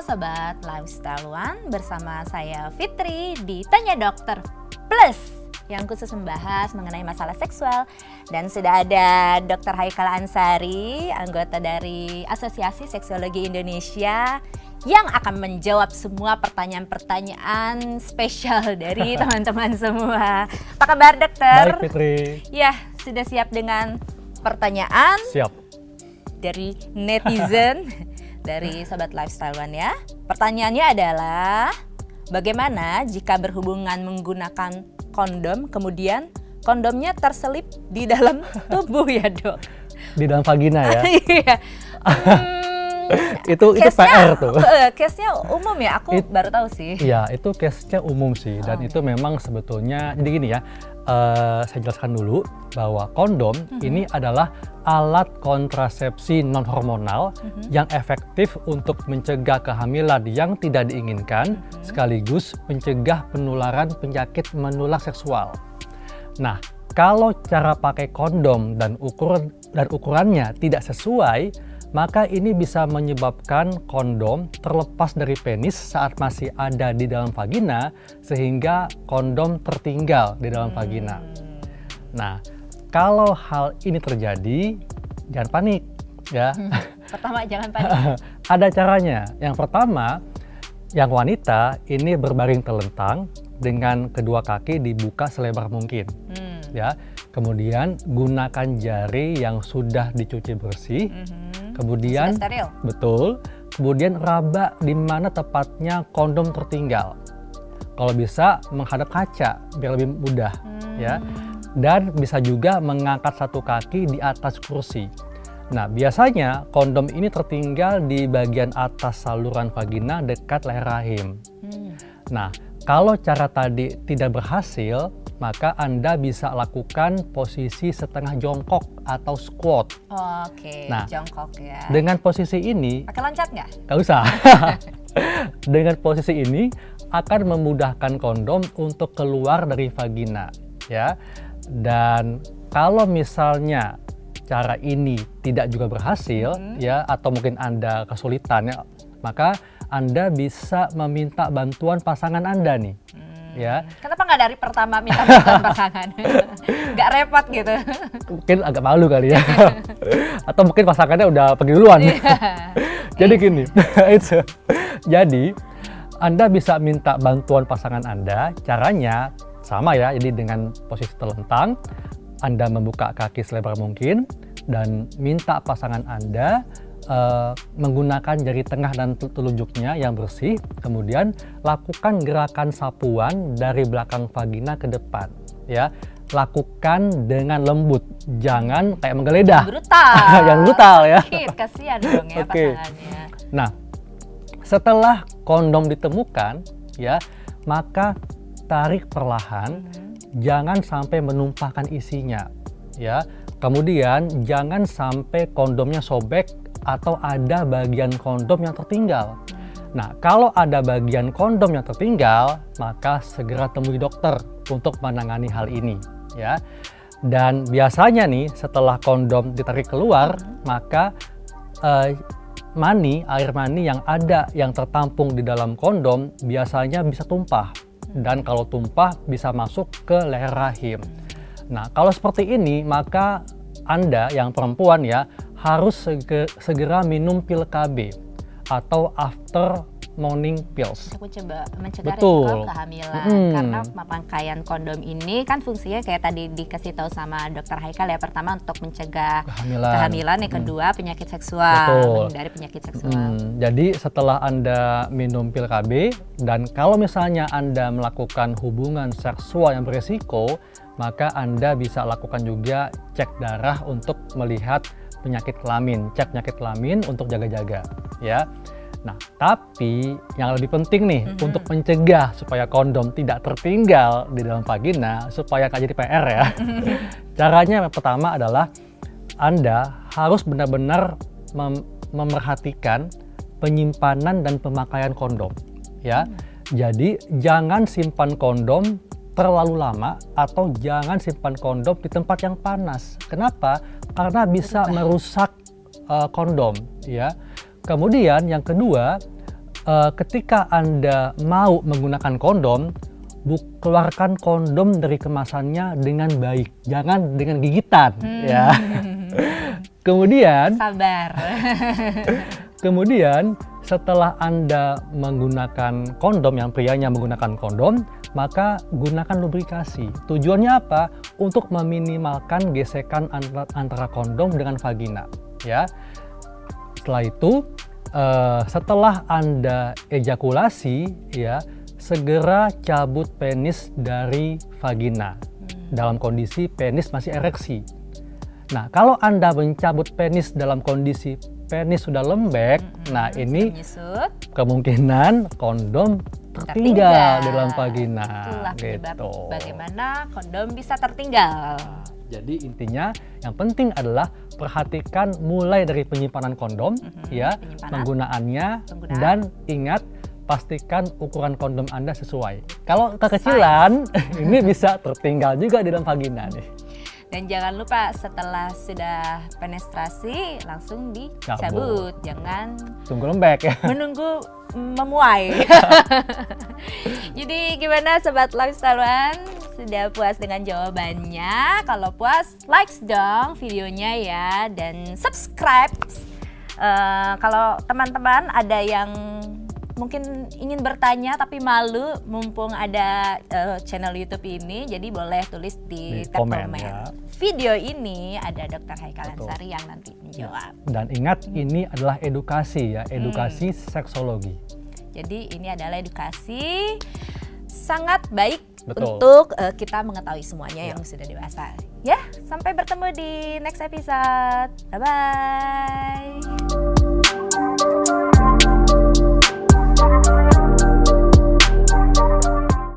Sobat Lifestyle One, bersama saya Fitri di Tanya Dokter Plus yang khusus membahas mengenai masalah seksual. Dan sudah ada Dr. Haikal Ansari, anggota dari Asosiasi Seksologi Indonesia, yang akan menjawab semua pertanyaan-pertanyaan spesial dari teman-teman semua. Apa kabar, dokter? Baik, Fitri. Ya, sudah siap dengan pertanyaan? Siap. Dari netizen, dari Sobat Lifestyle One ya. Pertanyaannya adalah, bagaimana jika berhubungan menggunakan kondom, kemudian kondomnya terselip di dalam tubuh ya, Dok? Di dalam vagina ya? Iya. Itu PR tuh. Case-nya umum ya, aku baru tahu sih. Iya, itu case-nya umum sih. Dan itu memang sebetulnya, jadi gini ya, saya jelaskan dulu bahwa kondom ini adalah alat kontrasepsi non-hormonal yang efektif untuk mencegah kehamilan yang tidak diinginkan, sekaligus mencegah penularan penyakit menular seksual. Nah, kalau cara pakai kondom dan ukurannya tidak sesuai, maka ini bisa menyebabkan kondom terlepas dari penis saat masih ada di dalam vagina, sehingga kondom tertinggal di dalam vagina. Nah, kalau hal ini terjadi, jangan panik ya. Pertama, jangan panik. Ada caranya. Yang pertama, yang wanita ini berbaring telentang dengan kedua kaki dibuka selebar mungkin. Ya. Kemudian gunakan jari yang sudah dicuci bersih. Kemudian, sudah steril. Betul. Kemudian raba di mana tepatnya kondom tertinggal. Kalau bisa menghadap kaca biar lebih mudah, ya. Dan bisa juga mengangkat satu kaki di atas kursi. Nah, biasanya kondom ini tertinggal di bagian atas saluran vagina dekat leher rahim. Nah, kalau cara tadi tidak berhasil, maka Anda bisa lakukan posisi setengah jongkok atau squat. Oke, nah, jongkok ya. Dengan posisi ini, pakai loncat nggak? Nggak usah. Dengan posisi ini akan memudahkan kondom untuk keluar dari vagina, ya. Dan kalau misalnya cara ini tidak juga berhasil, ya, atau mungkin Anda kesulitan, ya, maka Anda bisa meminta bantuan pasangan Anda nih. Ya. Kenapa nggak dari pertama minta bantuan pasangan? Nggak repot gitu? Mungkin agak malu kali ya. Atau mungkin pasangannya udah pergi duluan. Jadi gini, jadi Anda bisa minta bantuan pasangan Anda. Caranya sama ya, jadi dengan posisi telentang, Anda membuka kaki selebar mungkin dan minta pasangan Anda menggunakan jari tengah dan telunjuknya yang bersih, kemudian lakukan gerakan sapuan dari belakang vagina ke depan, ya. Lakukan dengan lembut, jangan kayak menggeledah. Brutal. Yang brutal ya. Kasihan dong ya pasangannya. Nah, setelah kondom ditemukan, ya, maka tarik perlahan, jangan sampai menumpahkan isinya, ya. Kemudian jangan sampai kondomnya sobek atau ada bagian kondom yang tertinggal. Nah, kalau ada bagian kondom yang tertinggal, maka segera temui dokter untuk menangani hal ini, ya. Dan biasanya nih, setelah kondom ditarik keluar, maka air mani yang ada yang tertampung di dalam kondom biasanya bisa tumpah. Dan kalau tumpah bisa masuk ke leher rahim. Nah, kalau seperti ini, maka Anda yang perempuan ya harus segera minum pil KB atau after morning pills. Aku coba mencegah resiko kehamilan karena pemakaian kondom ini kan fungsinya kayak tadi dikasih tahu sama Dr. Haikal ya, pertama untuk mencegah kehamilan, yang kedua penyakit seksual, menghindari penyakit seksual. Jadi setelah Anda minum pil KB dan kalau misalnya Anda melakukan hubungan seksual yang berisiko, maka Anda bisa lakukan juga cek darah untuk melihat penyakit kelamin, cek penyakit kelamin untuk jaga-jaga, ya. Nah, tapi yang lebih penting nih untuk mencegah supaya kondom tidak tertinggal di dalam vagina, supaya nggak jadi PR ya. Caranya yang pertama adalah Anda harus benar-benar memerhatikan penyimpanan dan pemakaian kondom, ya. Jadi jangan simpan kondom terlalu lama atau jangan simpan kondom di tempat yang panas. Kenapa? Karena bisa merusak kondom, ya. Kemudian yang kedua, ketika Anda mau menggunakan kondom, keluarkan kondom dari kemasannya dengan baik, jangan dengan gigitan ya. Kemudian setelah Anda menggunakan kondom, yang prianya menggunakan kondom, maka gunakan lubrikasi. Tujuannya apa? Untuk meminimalkan gesekan antara kondom dengan vagina ya. Setelah itu setelah Anda ejakulasi ya, segera cabut penis dari vagina dalam kondisi penis masih ereksi. Nah, kalau Anda mencabut penis dalam kondisi penis sudah lembek, nah ini kemungkinan kondom tertinggal di dalam vagina. Itulah penyebab gitu. bagaimana kondom bisa tertinggal. Jadi intinya yang penting adalah perhatikan mulai dari penyimpanan kondom ya, penggunaannya, dan ingat pastikan ukuran kondom Anda sesuai. Kalau kekecilan ini bisa tertinggal juga di dalam vagina nih. Dan jangan lupa setelah sudah penetrasi langsung dicabut, jangan tunggu lembek ya. Menunggu memuai. Jadi gimana Sobat Lifestyle-an? Sudah puas dengan jawabannya? Kalau puas, likes dong videonya ya, dan subscribe. Kalau teman-teman ada yang mungkin ingin bertanya tapi malu, mumpung ada channel YouTube ini, jadi boleh tulis di tab komen. Ya. Video ini ada Dr. Haikal Ansari yang nanti menjawab. Dan ingat, ini adalah edukasi ya, edukasi seksologi. Jadi ini adalah edukasi sangat baik untuk kita mengetahui semuanya yang sudah dewasa. Ya, sampai bertemu di next episode. Bye-bye.